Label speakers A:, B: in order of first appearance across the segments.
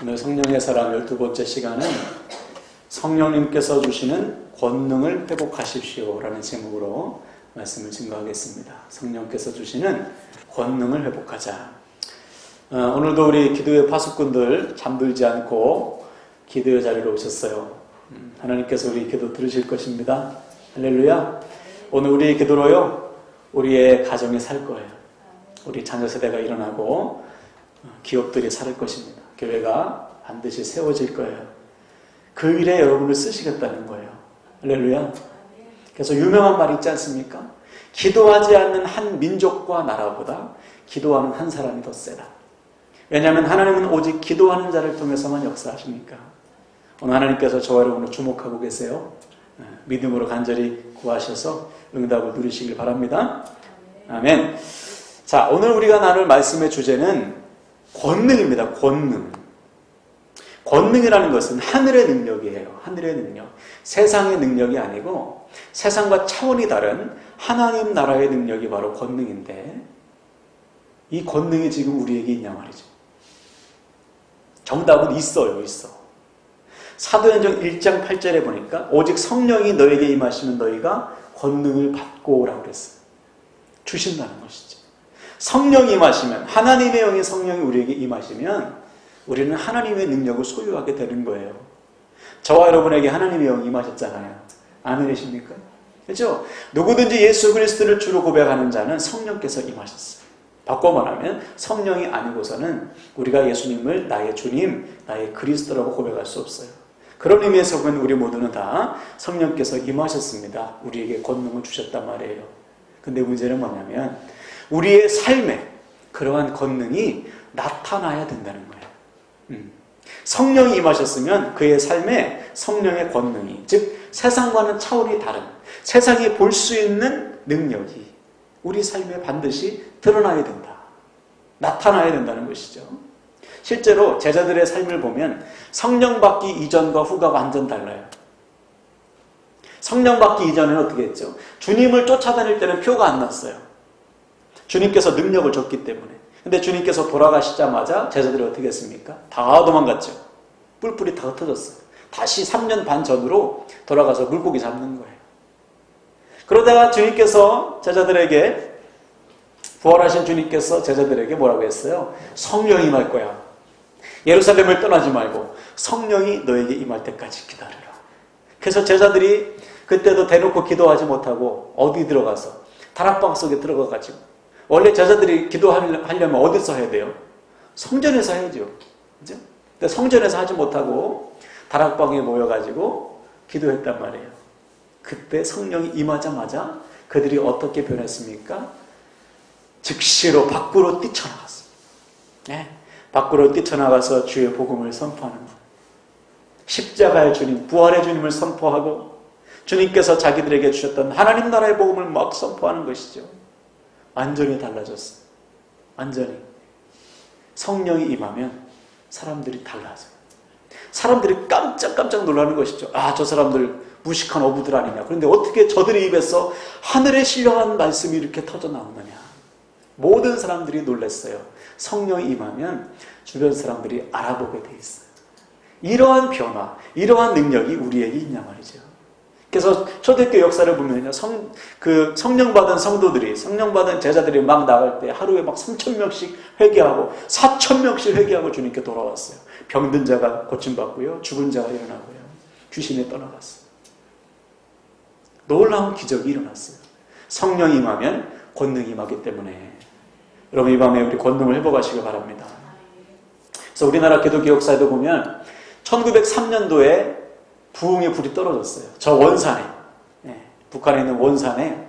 A: 오늘 성령의 사람 12번째 시간은 성령님께서 주시는 권능을 회복하십시오 라는 제목으로 말씀을 증거하겠습니다. 성령께서 주시는 권능을 회복하자. 오늘도 우리 기도의 파수꾼들 잠들지 않고 기도의 자리로 오셨어요. 하나님께서 우리 기도 들으실 것입니다. 할렐루야. 오늘 우리의 기도로요, 우리의 가정이 살 거예요. 우리 자녀 세대가 일어나고 기업들이 살 것입니다. 교회가 반드시 세워질 거예요. 그 일에 여러분을 쓰시겠다는 거예요. 할렐루야. 그래서 유명한 말이 있지 않습니까? 기도하지 않는 한 민족과 나라보다 기도하는 한 사람이 더 세다. 왜냐하면 하나님은 오직 기도하는 자를 통해서만 역사하십니까? 오늘 하나님께서 저와 여러분을 주목하고 계세요. 믿음으로 간절히 구하셔서 응답을 누리시길 바랍니다. 아멘. 자, 오늘 우리가 나눌 말씀의 주제는 권능입니다. 권능. 권능이라는 것은 하늘의 능력이에요. 하늘의 능력. 세상의 능력이 아니고 세상과 차원이 다른 하나님 나라의 능력이 바로 권능인데, 이 권능이 지금 우리에게 있냐 말이죠. 정답은 있어요. 있어. 사도행전 1장 8절에 보니까 오직 성령이 너에게 임하시면 너희가 권능을 받고 오라고 그랬어요. 주신다는 것이죠. 성령이 임하시면, 하나님의 영이 성령이 우리에게 임하시면 우리는 하나님의 능력을 소유하게 되는 거예요. 저와 여러분에게 하나님의 영이 임하셨잖아요. 아멘이십니까? 그렇죠? 누구든지 예수 그리스도를 주로 고백하는 자는 성령께서 임하셨어요. 바꿔 말하면 성령이 아니고서는 우리가 예수님을 나의 주님, 나의 그리스도라고 고백할 수 없어요. 그런 의미에서 보면 우리 모두는 다 성령께서 임하셨습니다. 우리에게 권능을 주셨단 말이에요. 근데 문제는 뭐냐면 우리의 삶에 그러한 권능이 나타나야 된다는 거예요. 성령이 임하셨으면 그의 삶에 성령의 권능이, 즉 세상과는 차원이 다른, 세상이 볼 수 있는 능력이 우리 삶에 반드시 드러나야 된다. 나타나야 된다는 것이죠. 실제로 제자들의 삶을 보면 성령 받기 이전과 후가 완전 달라요. 성령 받기 이전에는 어떻게 했죠? 주님을 쫓아다닐 때는 표가 안 났어요. 주님께서 능력을 줬기 때문에. 근데 주님께서 돌아가시자마자 제자들이 어떻게 했습니까? 다 도망갔죠. 뿔뿔이 다 흩어졌어요. 다시 3년 반 전으로 돌아가서 물고기 잡는 거예요. 그러다가 주님께서 제자들에게, 부활하신 주님께서 제자들에게 뭐라고 했어요? 성령이 임할 거야. 예루살렘을 떠나지 말고 성령이 너에게 임할 때까지 기다려라. 그래서 제자들이 그때도 대놓고 기도하지 못하고 어디 들어가서 다락방 속에 들어가가지고, 원래 제자들이 기도하려면 어디서 해야 돼요? 성전에서 해야죠. 그죠? 근데 성전에서 하지 못하고 다락방에 모여가지고 기도했단 말이에요. 그때 성령이 임하자마자 그들이 어떻게 변했습니까? 즉시로 밖으로 뛰쳐나갔어요. 네. 밖으로 뛰쳐나가서 주의 복음을 선포하는 것. 십자가의 주님, 부활의 주님을 선포하고 주님께서 자기들에게 주셨던 하나님 나라의 복음을 막 선포하는 것이죠. 완전히 달라졌어요. 완전히. 성령이 임하면 사람들이 달라져요. 사람들이 깜짝깜짝 놀라는 것이죠. 아, 저 사람들 무식한 어부들 아니냐. 그런데 어떻게 저들의 입에서 하늘의 신령한 말씀이 이렇게 터져나오느냐. 모든 사람들이 놀랐어요. 성령이 임하면 주변 사람들이 알아보게 돼 있어요. 이러한 변화, 이러한 능력이 우리에게 있냐 말이죠. 그래서 초대교회 역사를 보면요, 성령 받은 성도들이, 성령 받은 제자들이 막 나갈 때 하루에 막 3,000명씩 회개하고 4,000명씩 회개하고 주님께 돌아왔어요. 병든 자가 고침받고요, 죽은 자가 일어나고요, 귀신이 떠나갔어요. 놀라운 기적이 일어났어요. 성령이 임하면 권능이 임하기 때문에 여러분, 이 밤에 우리 권능을 회복하시길 바랍니다. 그래서 우리나라 기독교 역사에도 보면 1903년도에 부흥의 불이 떨어졌어요. 저 원산에, 북한에 있는 원산에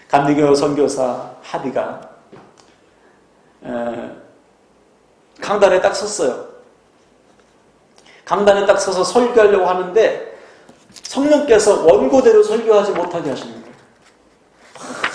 A: 감리교 선교사 하디가 강단에 딱 섰어요. 강단에 딱 서서 설교하려고 하는데 성령께서 원고대로 설교하지 못하게 하시는 거예요.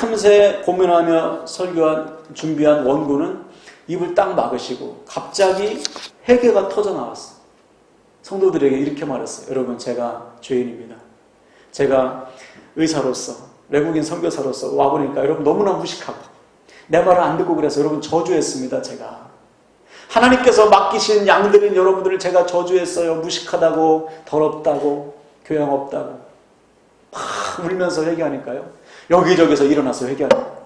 A: 밤새 고민하며 준비한 원고는 입을 딱 막으시고 갑자기 회개가 터져 나왔어요. 성도들에게 이렇게 말했어요. 여러분, 제가 죄인입니다. 제가 의사로서, 외국인 선교사로서 와보니까 여러분 너무나 무식하고 내 말을 안 듣고 그래서 여러분 저주했습니다. 제가 하나님께서 맡기신 양들인 여러분들을 제가 저주했어요. 무식하다고, 더럽다고, 교양 없다고. 막 울면서 회개하니까요. 여기저기서 일어나서 회개합니다.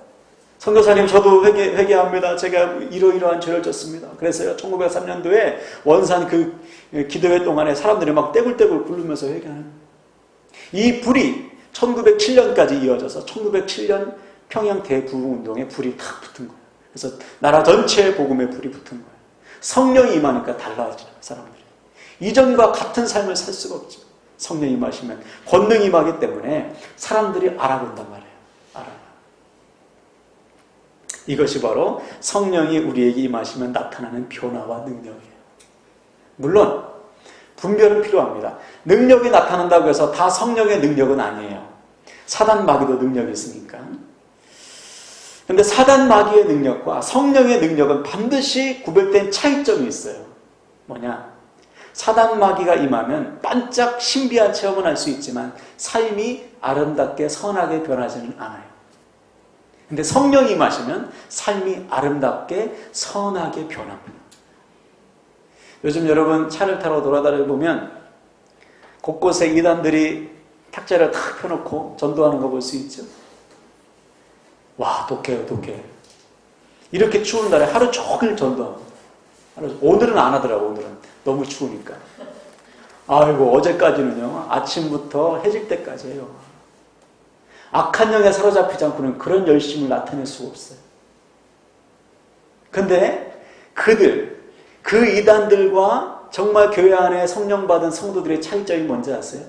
A: 선교사님, 저도 회개합니다. 제가 이러이러한 죄를 졌습니다. 그래서요, 1903년도에 원산 그 기도회 동안에 사람들이 막 떼굴떼굴 굴르면서 회개하는. 이 불이 1907년까지 이어져서 1907년 평양 대부흥운동에 불이 탁 붙은 거예요. 그래서 나라 전체에 복음의 불이 붙은 거예요. 성령이 임하니까 달라지는 사람들이. 이전과 같은 삶을 살 수가 없죠. 성령이 임하시면 권능이 임하기 때문에 사람들이 알아본단 말이에요. 알아요. 이것이 바로 성령이 우리에게 임하시면 나타나는 변화와 능력이에요. 물론 분별은 필요합니다. 능력이 나타난다고 해서 다 성령의 능력은 아니에요. 사단 마귀도 능력이 있으니까. 그런데 사단 마귀의 능력과 성령의 능력은 반드시 구별된 차이점이 있어요. 뭐냐? 사단 마귀가 임하면 반짝 신비한 체험은 할 수 있지만 삶이 아름답게 선하게 변하지는 않아요. 근데 성령이 임하시면 삶이 아름답게 선하게 변합니다. 요즘 여러분 차를 타러 돌아다니다 보면 곳곳에 이단들이 탁자를 탁 펴놓고 전도하는 거 볼 수 있죠. 와, 독해요, 독해. 이렇게 추운 날에 하루 종일 전도합니다. 오늘은 안 하더라고, 오늘은. 너무 추우니까. 아이고, 어제까지는요, 아침부터 해질 때까지 해요. 악한 영에 사로잡히지 않고는 그런 열심을 나타낼 수가 없어요. 근데 그 이단들과 정말 교회 안에 성령 받은 성도들의 차이점이 뭔지 아세요?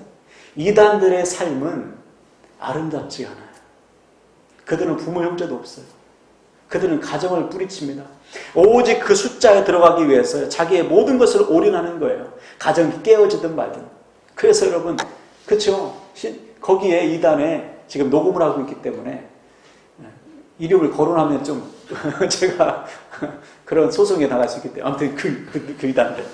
A: 이단들의 삶은 아름답지 않아요. 그들은 부모 형제도 없어요. 그들은 가정을 뿌리칩니다. 오직 그 숫자에 들어가기 위해서 자기의 모든 것을 올인하는 거예요. 가정이 깨어지든 말든. 그래서 여러분, 그렇죠? 거기에 이단에 지금 녹음을 하고 있기 때문에 이름을 거론하면 좀 제가 그런 소송에 나갈 수 있기 때문에 아무튼 그 이단들.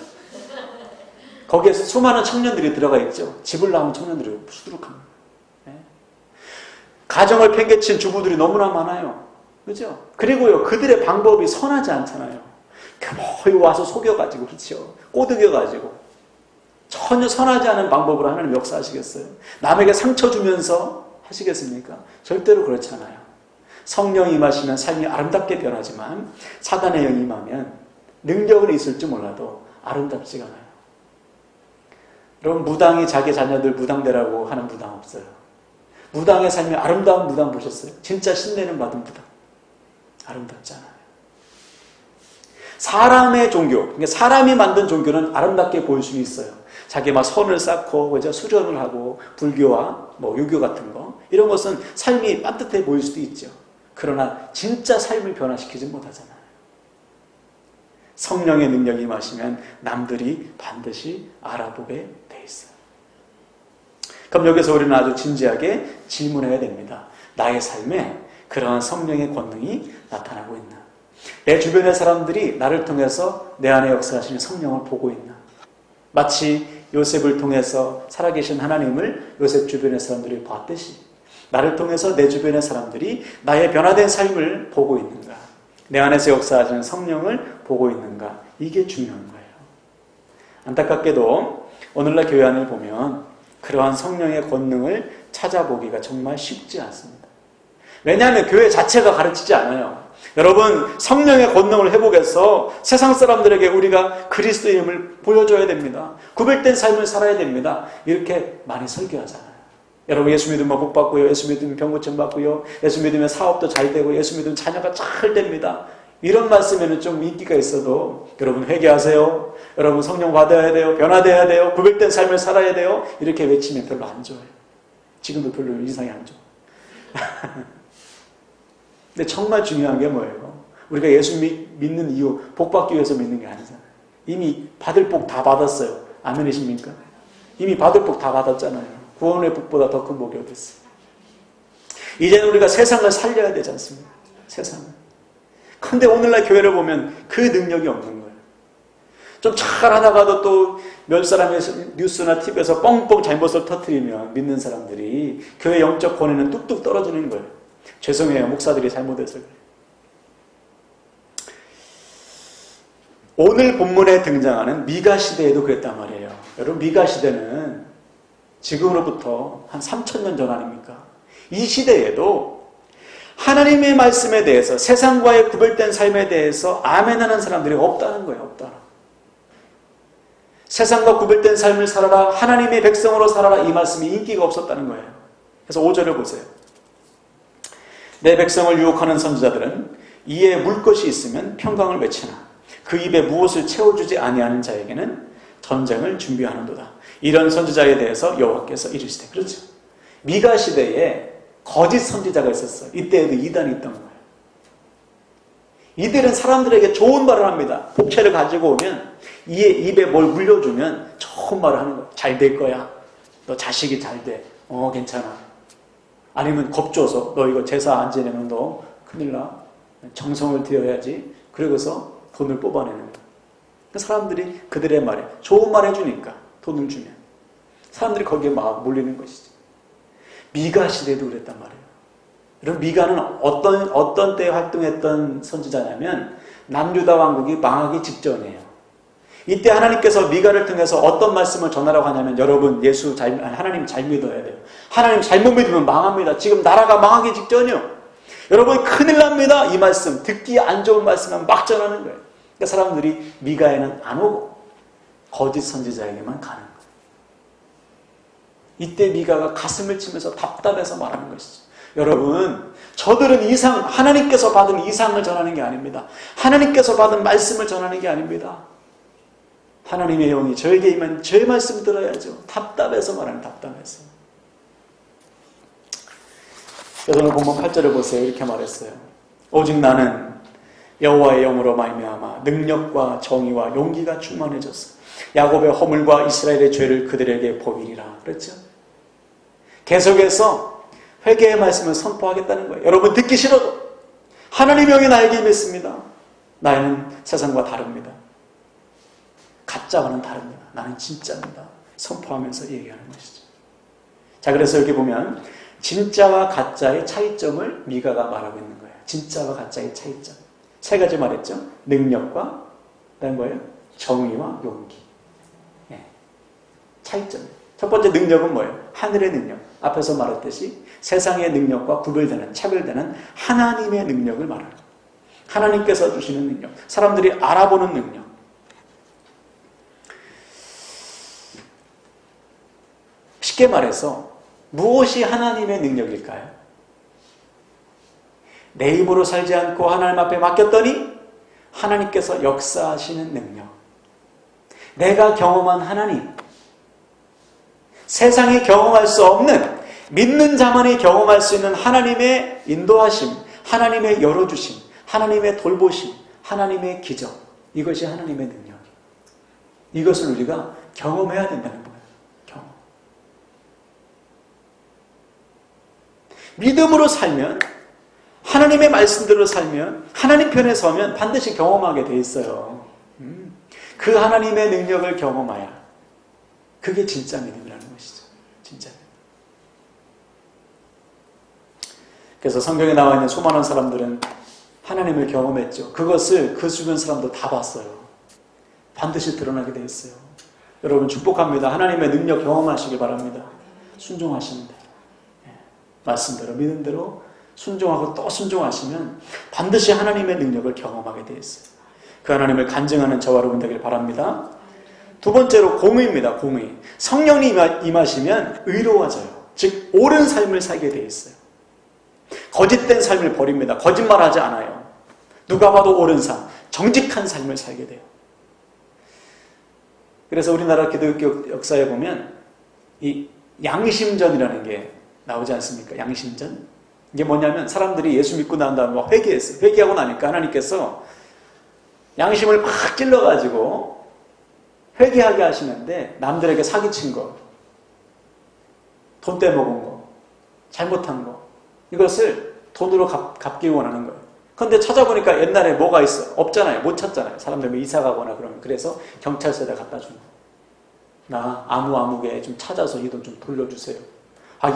A: 거기에서 수많은 청년들이 들어가 있죠. 집을 나온 청년들이 수두룩합니다. 가정을 팽개친 주부들이 너무나 많아요. 그죠? 그리고요, 그들의 방법이 선하지 않잖아요. 교모히 와서 속여가지고, 그렇죠? 꼬드겨가지고. 전혀 선하지 않은 방법으로 하나님 역사하시겠어요? 남에게 상처 주면서 하시겠습니까? 절대로 그렇지 않아요. 성령이 임하시면 삶이 아름답게 변하지만 사단의 영이 임하면 능력은 있을지 몰라도 아름답지가 않아요. 여러분, 무당이 자기 자녀들 무당되라고 하는 무당 없어요. 무당의 삶이 아름다운 무당 보셨어요? 진짜 신뢰는 받은 무당. 아름답지 않아요. 사람의 종교, 그러니까 사람이 만든 종교는 아름답게 보일 수 있어요. 자기 막 선을 쌓고 그죠? 수련을 하고 불교와 뭐 유교 같은 거 이런 것은 삶이 따뜻해 보일 수도 있죠. 그러나 진짜 삶을 변화시키지 못하잖아요. 성령의 능력이 임하시면 남들이 반드시 알아보게 돼 있어요. 그럼 여기서 우리는 아주 진지하게 질문해야 됩니다. 나의 삶에 그러한 성령의 권능이 나타나고 있나? 내 주변의 사람들이 나를 통해서 내 안에 역사하시는 성령을 보고 있나? 마치 요셉을 통해서 살아계신 하나님을 요셉 주변의 사람들이 봤듯이 나를 통해서 내 주변의 사람들이 나의 변화된 삶을 보고 있는가? 내 안에서 역사하시는 성령을 보고 있는가? 이게 중요한 거예요. 안타깝게도 오늘날 교회 안을 보면 그러한 성령의 권능을 찾아보기가 정말 쉽지 않습니다. 왜냐하면 교회 자체가 가르치지 않아요. 여러분, 성령의 권능을 회복해서 세상 사람들에게 우리가 그리스도임을 보여줘야 됩니다. 구별된 삶을 살아야 됩니다. 이렇게 많이 설교하잖아요. 여러분, 예수 믿으면 복 받고요. 예수 믿으면 병 고침 받고요. 예수 믿으면 사업도 잘 되고 예수 믿으면 자녀가 잘 됩니다. 이런 말씀에는 좀 인기가 있어도 여러분 회개하세요. 여러분 성령 받아야 돼요. 변화돼야 돼요. 구별된 삶을 살아야 돼요. 이렇게 외치면 별로 안 좋아요. 지금도 별로 인상이 안 좋아. 근데 정말 중요한 게 뭐예요? 우리가 예수 믿는 이유, 복 받기 위해서 믿는 게 아니잖아요. 이미 받을 복 다 받았어요. 아멘이십니까? 이미 받을 복 다 받았잖아요. 구원의 복보다 더 큰 복이 어디 있어요? 이제는 우리가 세상을 살려야 되지 않습니까? 세상을. 근데 오늘날 교회를 보면 그 능력이 없는 거예요. 좀 잘하다가도 또 몇 사람의 뉴스나 TV에서 뻥뻥 잘못을 터뜨리면 믿는 사람들이 교회 영적 권위는 뚝뚝 떨어지는 거예요. 죄송해요. 목사들이 잘못해서 그래요. 오늘 본문에 등장하는 미가 시대에도 그랬단 말이에요. 여러분, 미가 시대는 지금으로부터 한 3,000년 전 아닙니까? 이 시대에도 하나님의 말씀에 대해서, 세상과의 구별된 삶에 대해서 아멘하는 사람들이 없다는 거예요. 없다. 세상과 구별된 삶을 살아라, 하나님의 백성으로 살아라, 이 말씀이 인기가 없었다는 거예요. 그래서 5절을 보세요. 내 백성을 유혹하는 선지자들은 이에 물 것이 있으면 평강을 외치나 그 입에 무엇을 채워주지 아니하는 자에게는 전쟁을 준비하는도다. 이런 선지자에 대해서 여호와께서 이르시되. 그렇죠. 미가 시대에 거짓 선지자가 있었어요. 이때에도 이단이 있던 거예요. 이들은 사람들에게 좋은 말을 합니다. 복채를 가지고 오면 입에 뭘 물려주면 좋은 말을 하는 거예요. 잘 될 거야. 너 자식이 잘 돼. 괜찮아. 아니면 겁줘서 너 이거 제사 안 지내면 너 큰일 나. 정성을 들여야지. 그러고서 돈을 뽑아내는 거예요. 사람들이 그들의 말에 좋은 말 해주니까 돈을 주면 사람들이 거기에 막 몰리는 것이죠. 미가 시대도 그랬단 말이에요. 여러분, 미가는 어떤 때 활동했던 선지자냐면 남유다 왕국이 망하기 직전이에요. 이때 하나님께서 미가를 통해서 어떤 말씀을 전하라고 하냐면, 여러분, 하나님 잘 믿어야 돼요. 하나님 잘못 믿으면 망합니다. 지금 나라가 망하기 직전이요. 여러분, 큰일 납니다. 이 말씀, 듣기 안 좋은 말씀만 막 전하는 거예요. 그러니까 사람들이 미가에는 안 오고 거짓 선지자에게만 가는 거예요. 이때 미가가 가슴을 치면서 답답해서 말하는 것이죠. 여러분, 저들은 하나님께서 받은 이상을 전하는 게 아닙니다. 하나님께서 받은 말씀을 전하는 게 아닙니다. 하나님의 영이 저에게 임하면 제 말씀 들어야죠. 답답해서 말하는, 답답해서. 그래서 오늘 본문 8절을 보세요. 이렇게 말했어요. 오직 나는 여호와의 영으로 말미암아 능력과 정의와 용기가 충만해졌어. 야곱의 허물과 이스라엘의 죄를 그들에게 보이리라. 그렇죠? 계속해서 회개의 말씀을 선포하겠다는 거예요. 여러분, 듣기 싫어도 하나님의 영이 나에게 임했습니다. 나는 세상과 다릅니다. 가짜와는 다릅니다. 나는 진짜입니다. 선포하면서 얘기하는 것이죠. 자, 그래서 여기 보면 진짜와 가짜의 차이점을 미가가 말하고 있는 거예요. 진짜와 가짜의 차이점. 세 가지 말했죠. 능력과 그다음 뭐예요? 정의와 용기. 차이점. 첫 번째 능력은 뭐예요? 하늘의 능력. 앞에서 말했듯이 세상의 능력과 구별되는, 차별되는 하나님의 능력을 말하는 거예요. 하나님께서 주시는 능력. 사람들이 알아보는 능력. 쉽게 말해서 무엇이 하나님의 능력일까요? 내 힘으로 살지 않고 하나님 앞에 맡겼더니 하나님께서 역사하시는 능력. 내가 경험한 하나님. 세상이 경험할 수 없는, 믿는 자만이 경험할 수 있는 하나님의 인도하심, 하나님의 열어주심, 하나님의 돌보심, 하나님의 기적. 이것이 하나님의 능력. 이것을 우리가 경험해야 된다는 거예요. 경험. 믿음으로 살면, 하나님의 말씀대로 살면, 하나님 편에 서면 반드시 경험하게 돼 있어요. 그 하나님의 능력을 경험하여. 그게 진짜 믿음이라는 것이죠. 진짜. 그래서 성경에 나와 있는 수많은 사람들은 하나님을 경험했죠. 그것을 그 주변 사람도 다 봤어요. 반드시 드러나게 돼 있어요. 여러분, 축복합니다. 하나님의 능력 경험하시길 바랍니다. 순종하시면 돼요. 말씀대로, 믿음대로 순종하고 또 순종하시면 반드시 하나님의 능력을 경험하게 돼 있어요. 그 하나님을 간증하는 저와 여러분 되길 바랍니다. 두 번째로 공의입니다. 공의. 성령이 임하시면 의로워져요. 즉 옳은 삶을 살게 돼 있어요. 거짓된 삶을 버립니다. 거짓말하지 않아요. 누가 봐도 옳은 삶, 정직한 삶을 살게 돼요. 그래서 우리나라 기독교 역사에 보면 이 양심전이라는 게 나오지 않습니까? 양심전. 이게 뭐냐면 사람들이 예수 믿고 난 다음에 회개했어요. 회개하고 나니까 하나님께서 양심을 팍 찔러가지고 회개하게 하시는데 남들에게 사기친 거, 돈 떼먹은 거, 잘못한 거, 이것을 돈으로 갚기 원하는 거예요. 그런데 찾아보니까 옛날에 뭐가 있어? 없잖아요. 못 찾잖아요. 사람들 뭐 이사 가거나 그러면. 그래서 경찰서에다 갖다 주는 거예요. 나 아무개 좀 찾아서 이 돈 좀 돌려주세요.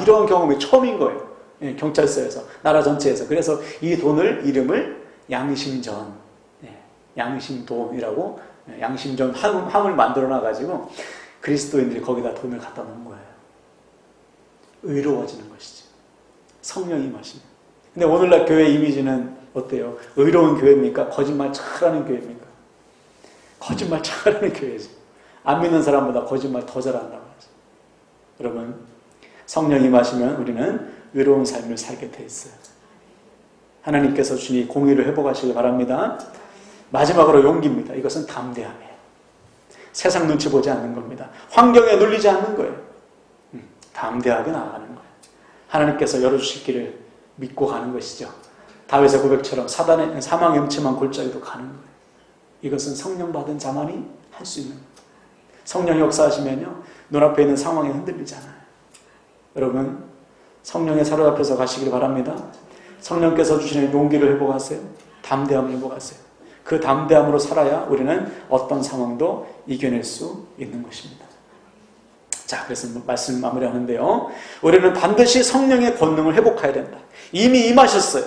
A: 이런 경험이 처음인 거예요. 경찰서에서, 나라 전체에서. 그래서 이 돈을, 이름을 양심전, 양심돈이라고 양심전 함을 만들어 놔가지고 그리스도인들이 거기다 돈을 갖다 놓은 거예요. 의로워지는 것이지. 성령이 임하시면. 근데 오늘날 교회 이미지는 어때요? 의로운 교회입니까? 거짓말 잘하는 교회입니까? 거짓말 잘하는 교회지. 안 믿는 사람보다 거짓말 더 잘한다고 하죠. 여러분, 성령이 임하시면 우리는 의로운 삶을 살게 돼 있어요. 하나님께서 주니 공의를 회복하시길 바랍니다. 마지막으로 용기입니다. 이것은 담대함이에요. 세상 눈치 보지 않는 겁니다. 환경에 눌리지 않는 거예요. 담대하게 나아가는 거예요. 하나님께서 열어주실 길을 믿고 가는 것이죠. 다윗의 고백처럼 사망의 음침한 골짜기도 가는 거예요. 이것은 성령 받은 자만이 할 수 있는 거예요. 성령이 역사하시면요, 눈앞에 있는 상황이 흔들리잖아요. 여러분, 성령에 사로잡혀서 가시길 바랍니다. 성령께서 주시는 용기를 회복하세요. 담대함을 회복하세요. 그 담대함으로 살아야 우리는 어떤 상황도 이겨낼 수 있는 것입니다. 자, 그래서 말씀 마무리하는데요. 우리는 반드시 성령의 권능을 회복해야 된다. 이미 임하셨어요.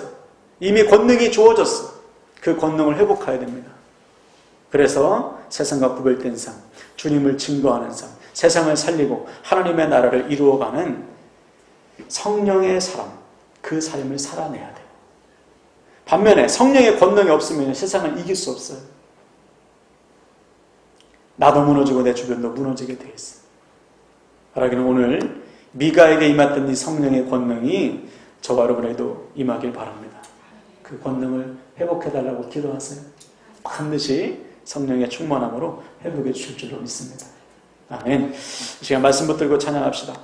A: 이미 권능이 주어졌어. 그 권능을 회복해야 됩니다. 그래서 세상과 구별된 삶, 주님을 증거하는 삶, 세상을 살리고 하나님의 나라를 이루어가는 성령의 사람, 그 삶을 살아내야 돼요. 반면에 성령의 권능이 없으면 세상을 이길 수 없어요. 나도 무너지고 내 주변도 무너지게 되어 있어요. 바라기는 오늘 미가에게 임했던 이 성령의 권능이 저와 여러분에게도 임하길 바랍니다. 그 권능을 회복해달라고 기도하세요. 반드시 성령의 충만함으로 회복해 주실 줄로 믿습니다. 아멘. 이 시간 말씀 붙들고 찬양합시다.